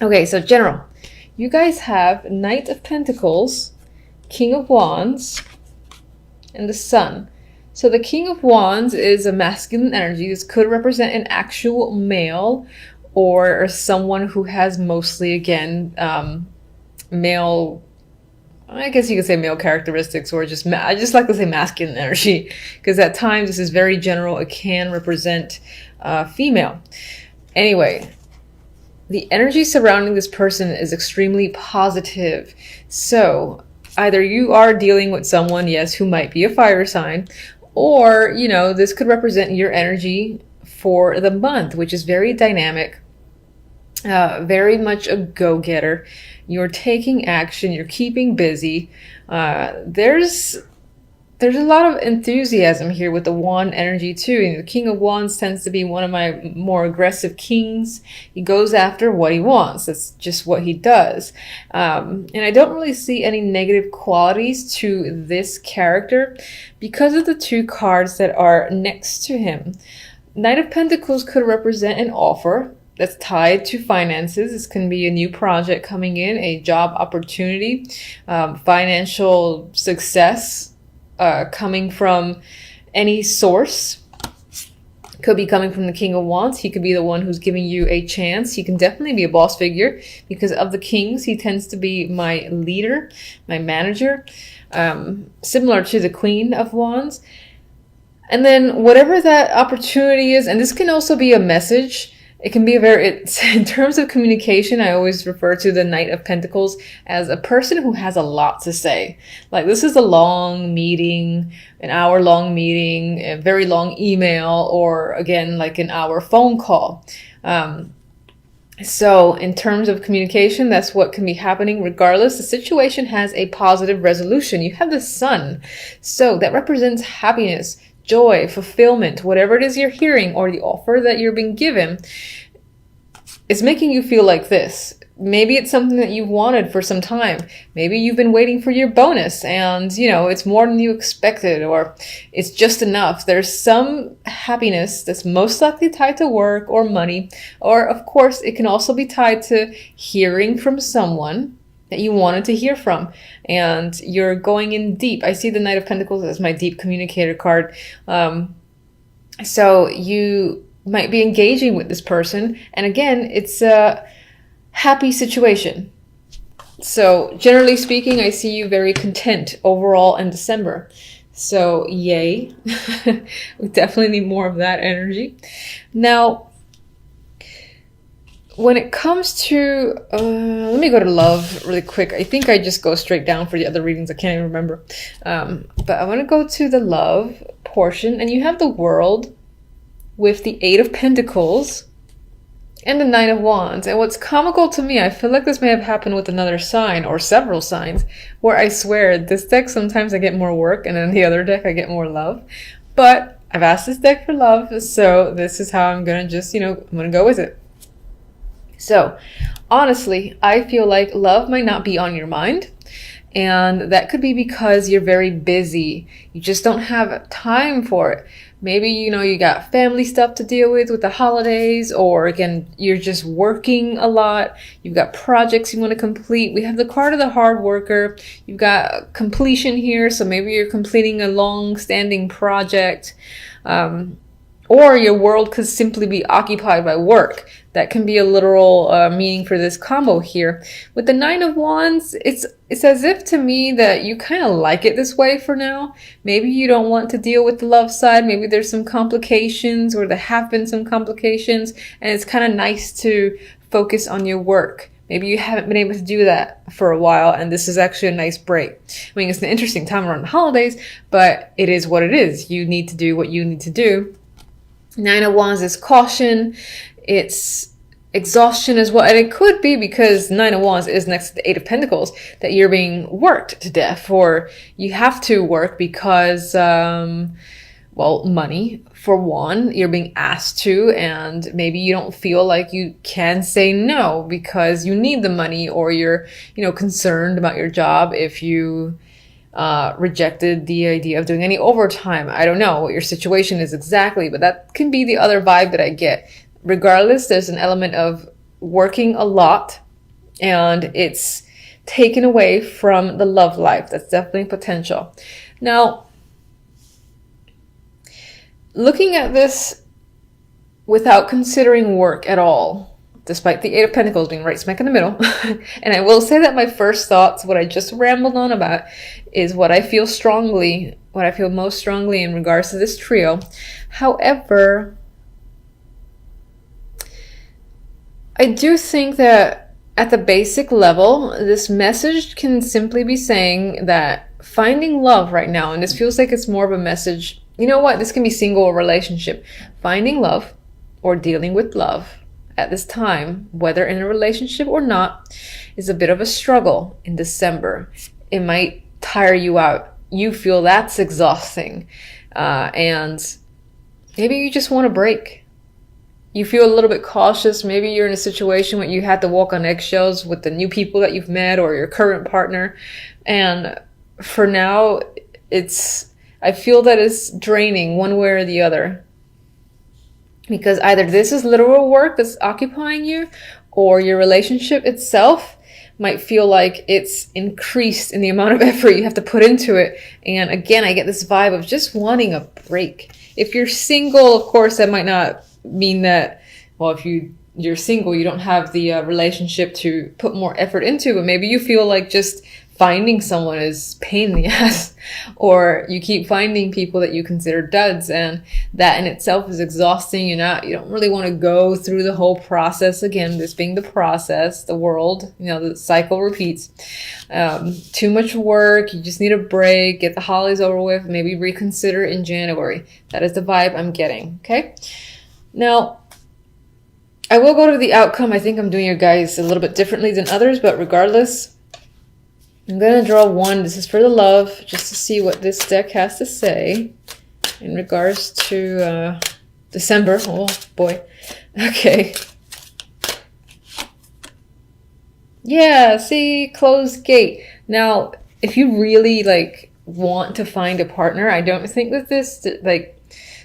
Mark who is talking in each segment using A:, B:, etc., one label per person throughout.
A: Okay, so general. You guys have Knight of Pentacles, King of Wands, and the Sun. So the King of Wands is a masculine energy. This could represent an actual male or someone who has mostly, again, male, I guess you could say male characteristics, or just, I just like to say masculine energy, because at times this is very general. It can represent female. Anyway, the energy surrounding this person is extremely positive. So either you are dealing with someone, yes, who might be a fire sign, or, this could represent your energy for the month, which is very dynamic, very much a go-getter. You're taking action, you're keeping busy. There's a lot of enthusiasm here with the wand energy too. The King of Wands tends to be one of my more aggressive kings. He goes after what he wants. That's just what he does. And I don't really see any negative qualities to this character because of the two cards that are next to him. Knight of Pentacles could represent an offer that's tied to finances. This can be a new project coming in, a job opportunity, financial success coming from any source. Could be coming from the King of Wands. He could be the one who's giving you a chance. He can definitely be a boss figure because of the kings. He tends to be my leader, my manager, similar to the Queen of Wands. And then whatever that opportunity is, and this can also be a message. It can be in terms of communication, I always refer to the Knight of Pentacles as a person who has a lot to say. Like, this is a long meeting, an hour-long meeting, a very long email, or again, like an hour phone call. So in terms of communication, that's what can be happening. Regardless, the situation has a positive resolution. You have the Sun. So that represents happiness, joy, fulfillment, whatever it is you're hearing or the offer that you're being given. It's making you feel like this. Maybe it's something that you've wanted for some time. Maybe you've been waiting for your bonus and, it's more than you expected, or it's just enough. There's some happiness that's most likely tied to work or money, or of course, it can also be tied to hearing from someone that you wanted to hear from, and you're going in deep. I see the Knight of Pentacles as my deep communicator card. So you might be engaging with this person, and again, it's a happy situation. So generally speaking, I see you very content overall in December. So yay. We definitely need more of that energy. Now, when it comes to, let me go to love really quick. I think I just go straight down for the other readings. I can't even remember. But I want to go to the love portion. And you have the World with the Eight of Pentacles and the Nine of Wands. And what's comical to me, I feel like this may have happened with another sign or several signs, where I swear this deck, sometimes I get more work, and then the other deck I get more love. But I've asked this deck for love, so this is how I'm going to just, I'm going to go with it. So, honestly, I feel like love might not be on your mind, and that could be because you're very busy. You just don't have time for it. Maybe, you got family stuff to deal with the holidays, or again, you're just working a lot. You've got projects you want to complete. We have the card of the hard worker. You've got completion here, so maybe you're completing a long-standing project. Or your world could simply be occupied by work. That can be a literal meaning for this combo here. With the Nine of Wands, it's as if to me that you kind of like it this way for now. Maybe you don't want to deal with the love side. Maybe there's some complications, or there have been some complications, and it's kind of nice to focus on your work. Maybe you haven't been able to do that for a while, and this is actually a nice break. I mean, it's an interesting time around the holidays, but it is what it is. You need to do what you need to do. Nine of Wands is caution. It's exhaustion as well. And it could be because Nine of Wands is next to the Eight of Pentacles that you're being worked to death, or you have to work because, money for one, you're being asked to, and maybe you don't feel like you can say no because you need the money, or you're, concerned about your job if you rejected the idea of doing any overtime. I don't know what your situation is exactly, but that can be the other vibe that I get. Regardless, there's an element of working a lot and it's taken away from the love life. That's definitely potential. Now, looking at this without considering work at all, despite the Eight of Pentacles being right smack in the middle, and I will say that my first thoughts, what I just rambled on about, is what I feel strongly, what I feel most strongly in regards to this trio. However, I do think that at the basic level, this message can simply be saying that finding love right now, and this feels like it's more of a message, you know what, this can be single or relationship. Finding love or dealing with love at this time, whether in a relationship or not, is a bit of a struggle in December. It might tire you out. You feel that's exhausting. And maybe you just want a break. You feel a little bit cautious. Maybe you're in a situation where you had to walk on eggshells with the new people that you've met or your current partner. And for now, I feel that it's draining one way or the other. Because either this is literal work that's occupying you, or your relationship itself might feel like it's increased in the amount of effort you have to put into it. And again, I get this vibe of just wanting a break. If you're single, of course, that might not mean that, well, if you're single, you don't have the relationship to put more effort into, but maybe you feel like just finding someone is pain in the ass, or you keep finding people that you consider duds, and that in itself is exhausting. You don't really want to go through the whole process again, this being the process, the world, the cycle repeats. Too much work, you just need a break, get the holidays over with, maybe reconsider in January. That is the vibe I'm getting, okay? Now, I will go to the outcome. I think I'm doing your guys a little bit differently than others, but regardless, I'm going to draw one. This is for the love, just to see what this deck has to say in regards to December. Oh, boy. Okay. Yeah, see, closed gate. Now, if you really, want to find a partner, I don't think that this,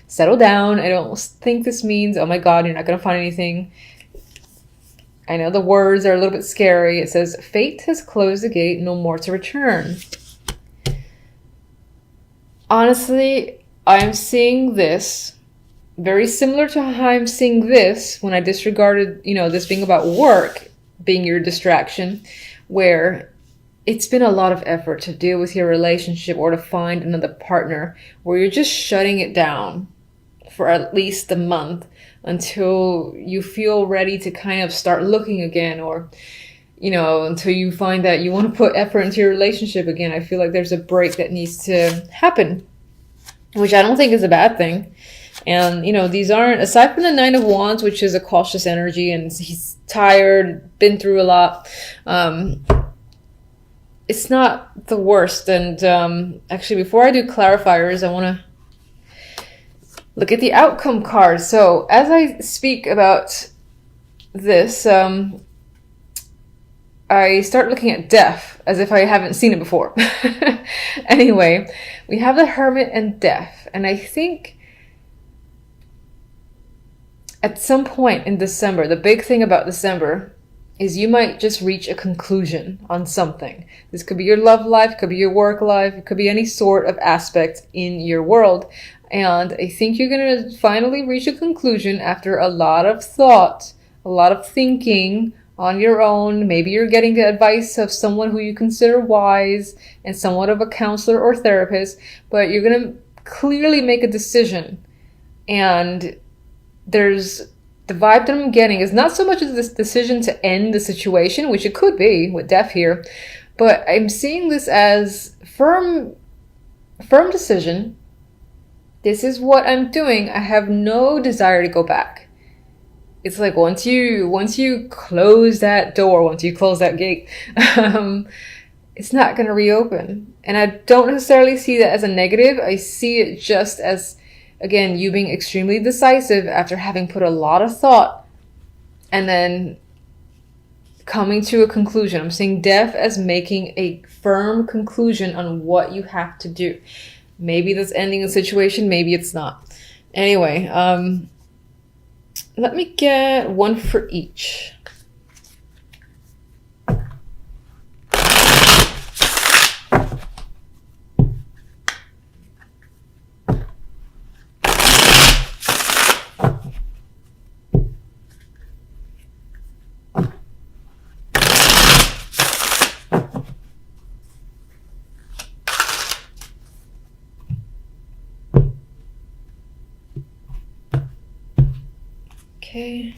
A: settle down. I don't think this means, oh my God, you're not going to find anything. I know the words are a little bit scary. It says, fate has closed the gate, no more to return. Honestly, I'm seeing this very similar to how I'm seeing this when I disregarded, this being about work, being your distraction, where it's been a lot of effort to deal with your relationship or to find another partner, where you're just shutting it down for at least a month until you feel ready to kind of start looking again, or until you find that you want to put effort into your relationship again. I feel like there's a break that needs to happen, which I don't think is a bad thing. And these aren't, aside from the Nine of Wands, which is a cautious energy and he's tired, been through a lot, it's not the worst. And actually, before I do clarifiers, I want to look at the outcome card. So as I speak about this, I start looking at death as if I haven't seen it before. Anyway, we have the Hermit and death. And I think at some point in December, the big thing about December is you might just reach a conclusion on something. This could be your love life, could be your work life, it could be any sort of aspect in your world. And I think you're going to finally reach a conclusion after a lot of thought, a lot of thinking on your own. Maybe you're getting the advice of someone who you consider wise and somewhat of a counselor or therapist, but you're going to clearly make a decision. And there's the vibe that I'm getting is not so much as this decision to end the situation, which it could be with death here, but I'm seeing this as firm decision. This is what I'm doing. I have no desire to go back. It's like once you close that door, once you close that gate, it's not going to reopen. And I don't necessarily see that as a negative. I see it just as, again, you being extremely decisive after having put a lot of thought and then coming to a conclusion. I'm seeing death as making a firm conclusion on what you have to do. Maybe that's ending a situation, maybe it's not. Anyway, let me get one for each. Okay.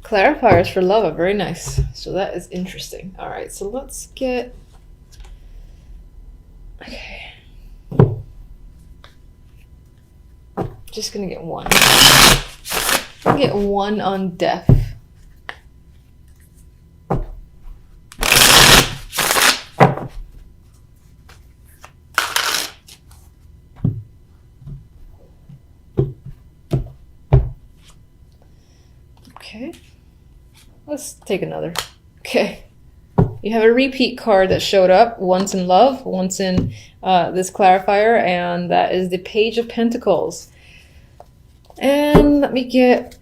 A: Clarifiers for love are very nice. So that is interesting. All right, so let's get... Okay. Just gonna get one. I'll get one on death. Okay. Let's take another. Okay. You have a repeat card that showed up once in love, once in this clarifier, and that is the Page of Pentacles. And let me get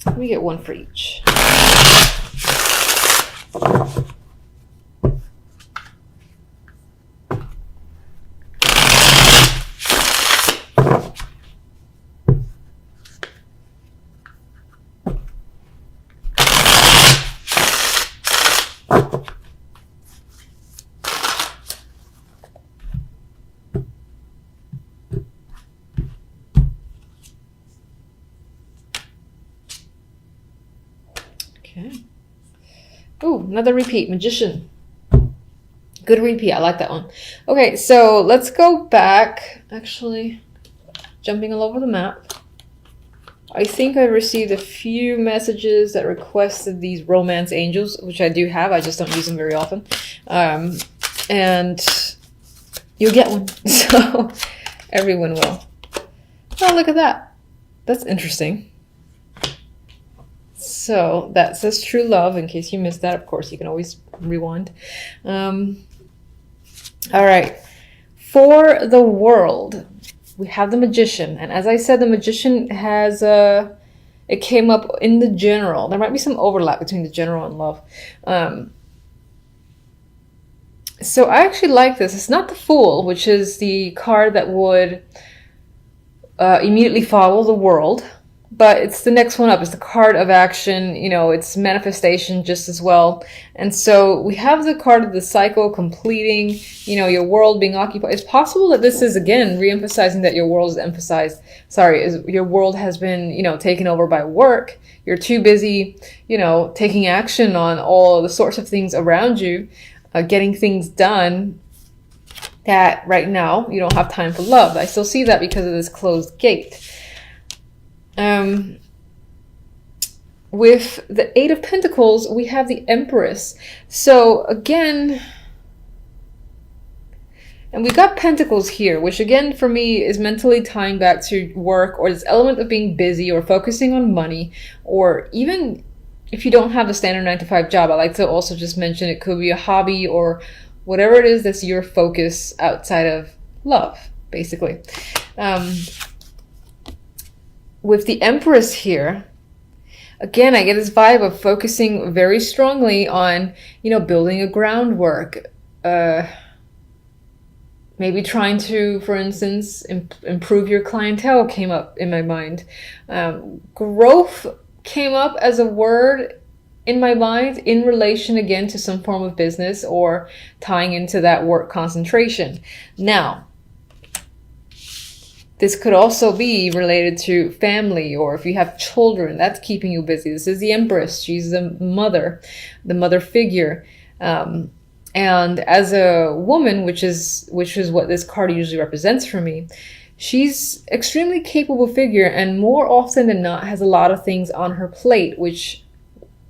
A: one for each. Okay. Ooh, another repeat, Magician. Good repeat, I like that one. Okay, so let's go back. Actually, jumping all over the map. I think I received a few messages that requested these romance angels, which I do have. I just don't use them very often. And you'll get one. So everyone will. Oh, look at that. That's interesting. So that says true love. In case you missed that, of course, you can always rewind. All right. For the world, we have the Magician. And as I said, the Magician has it came up in the general. There might be some overlap between the general and love. So I actually like this. It's not the Fool, which is the card that would immediately follow the world. But it's the next one up. It's the card of action. You know, it's manifestation just as well. And so we have the card of the cycle completing, you know, your world being occupied. It's possible that this is, again, re-emphasizing that your world is emphasized. Your world has been, you know, taken over by work. You're too busy, you know, taking action on all the sorts of things around you, getting things done that right now you don't have time for love. I still see that because of this closed gate. With the Eight of Pentacles, we have the Empress. So again, and we got Pentacles here, which again for me is mentally tying back to work or this element of being busy or focusing on money, or even if you don't have the standard 9-to-5 job, I like to also just mention it could be a hobby or whatever it is that's your focus outside of love, basically. With the Empress here, again, I get this vibe of focusing very strongly on, you know, building a groundwork. Maybe trying to, for instance, improve your clientele came up in my mind. Growth came up as a word in my mind in relation, again, to some form of business or tying into that work concentration. Now, this could also be related to family, or if you have children, that's keeping you busy. This is the Empress. She's the mother figure. And as a woman, which is what this card usually represents for me, she's extremely capable figure, and more often than not has a lot of things on her plate, which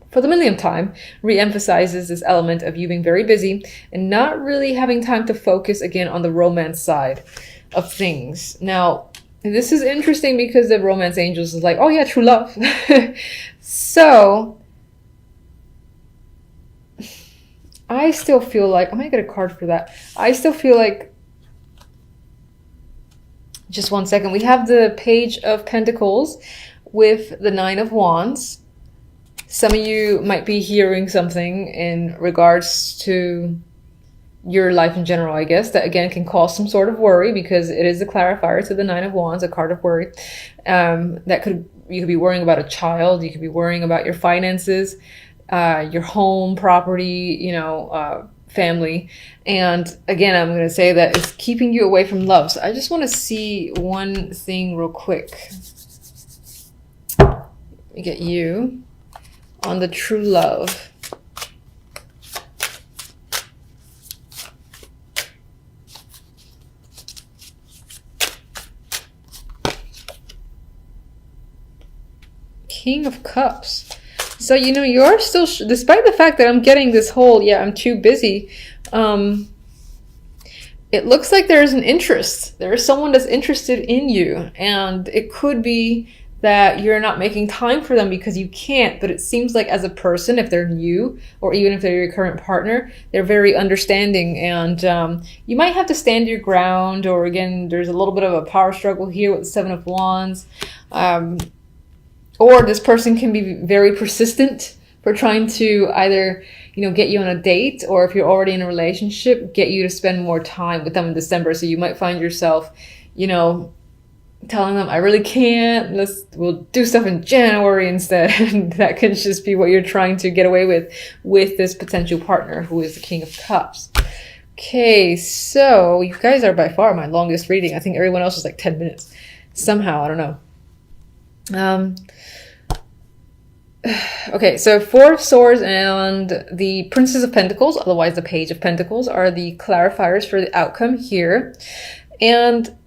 A: for the millionth time re-emphasizes this element of you being very busy and not really having time to focus again on the romance side of things. Now, this is interesting because the romance angels is like, oh yeah, true love. So I still feel like, I might get a card for that. I still feel like, just one second, we have the Page of Pentacles with the Nine of Wands. Some of you might be hearing something in regards to your life in general, I guess, that again can cause some sort of worry because it is the clarifier to the Nine of Wands, a card of worry. You could be worrying about a child, you could be worrying about your finances, your home, property, you know, family. And again, I'm going to say that it's keeping you away from love. So I just want to see one thing real quick. Let me get you on the true love. King of Cups. So, you know, you're still, despite the fact that I'm getting this whole, yeah, I'm too busy, it looks like there is an interest. There is someone that's interested in you. And it could be that you're not making time for them because you can't. But it seems like as a person, if they're new, or even if they're your current partner, they're very understanding. And you might have to stand your ground. Or again, there's a little bit of a power struggle here with the Seven of Wands. Or this person can be very persistent for trying to either, you know, get you on a date, or if you're already in a relationship, get you to spend more time with them in December. So you might find yourself, you know, telling them, I really can't, we'll do stuff in January instead. And that can just be what you're trying to get away with this potential partner who is the King of Cups. Okay, so you guys are by far my longest reading. I think everyone else is like 10 minutes. Somehow, I don't know. Okay, so Four of Swords and the Princess of Pentacles, otherwise the Page of Pentacles, are the clarifiers for the outcome here. And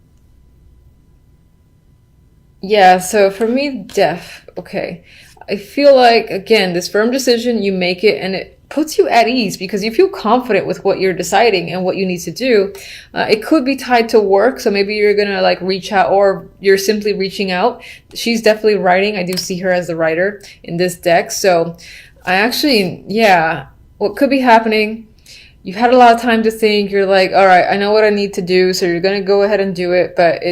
A: yeah, so for me, death. Okay, I feel like, again, this firm decision, you make it and it puts you at ease because you feel confident with what you're deciding and what you need to do. It could be tied to work, so maybe you're gonna like reach out, or you're simply reaching out. She's definitely writing. I do see her as the writer in this deck. So I actually, yeah, what could be happening, you've had a lot of time to think. You're like, all right, I know what I need to do, so you're gonna go ahead and do it, but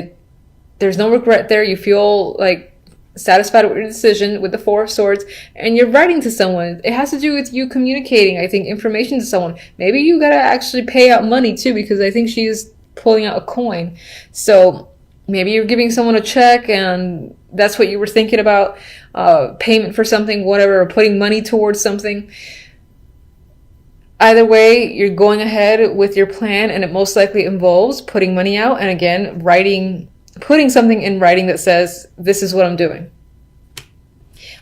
A: there's no regret there. You feel like satisfied with your decision with the Four of Swords, and you're writing to someone. It has to do with you communicating, I think, information to someone. Maybe you gotta actually pay out money too, because I think she's pulling out a coin. So maybe you're giving someone a check and that's what you were thinking about, payment for something, whatever, or putting money towards something. Either way, you're going ahead with your plan, and it most likely involves putting money out, and again, putting something in writing that says, this is what I'm doing.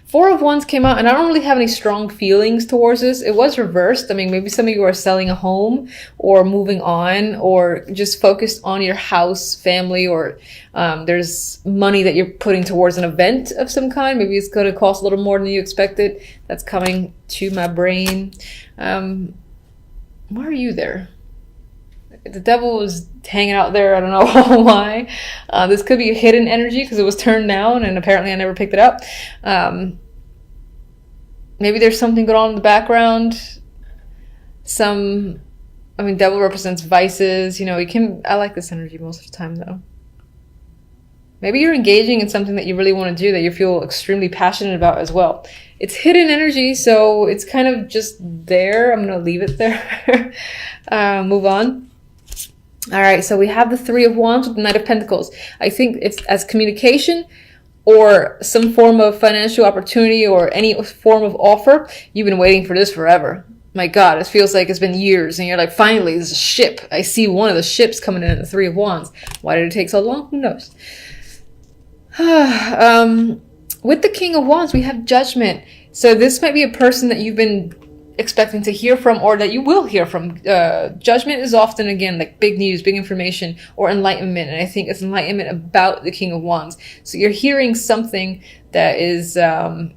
A: Four of Wands came out, and I don't really have any strong feelings towards this. It was reversed. I mean, maybe some of you are selling a home or moving on, or just focused on your house, family, or there's money that you're putting towards an event of some kind. Maybe it's going to cost a little more than you expected. That's coming to my brain. Why are you there? The devil was hanging out there. I don't know why. This could be a hidden energy because it was turned down and apparently I never picked it up. Maybe there's something going on in the background. Devil represents vices. You know, I like this energy most of the time though. Maybe you're engaging in something that you really want to do, that you feel extremely passionate about as well. It's hidden energy, so it's kind of just there. I'm going to leave it there. Move on. All right, so we have the Three of Wands with the Knight of Pentacles. I think it's as communication or some form of financial opportunity or any form of offer. You've been waiting for this forever. My God, it feels like it's been years, and you're like, finally, there's a ship. I see one of the ships coming in at the Three of Wands. Why did it take so long? Who knows? With the King of Wands, we have Judgment. So this might be a person that you've been expecting to hear from, or that you will hear from. Judgment is often, again, like big news, big information, or enlightenment. And I think it's enlightenment about the King of Wands. So you're hearing something that is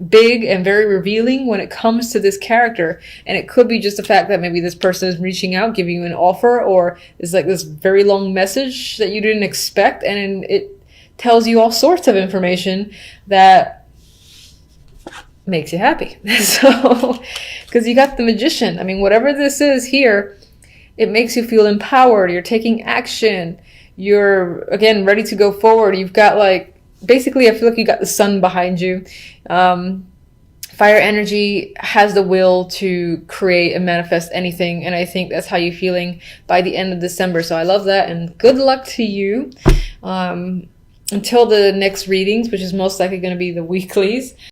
A: big and very revealing when it comes to this character. And it could be just the fact that maybe this person is reaching out, giving you an offer, or it's like this very long message that you didn't expect. And it tells you all sorts of information that makes you happy. So, because you got the Magician. I mean, whatever this is here, it makes you feel empowered. You're taking action. You're, again, ready to go forward. You've got, like, basically, I feel like you got the sun behind you. Fire energy has the will to create and manifest anything. And I think that's how you're feeling by the end of December. So I love that. And good luck to you. Until the next readings, which is most likely going to be the weeklies.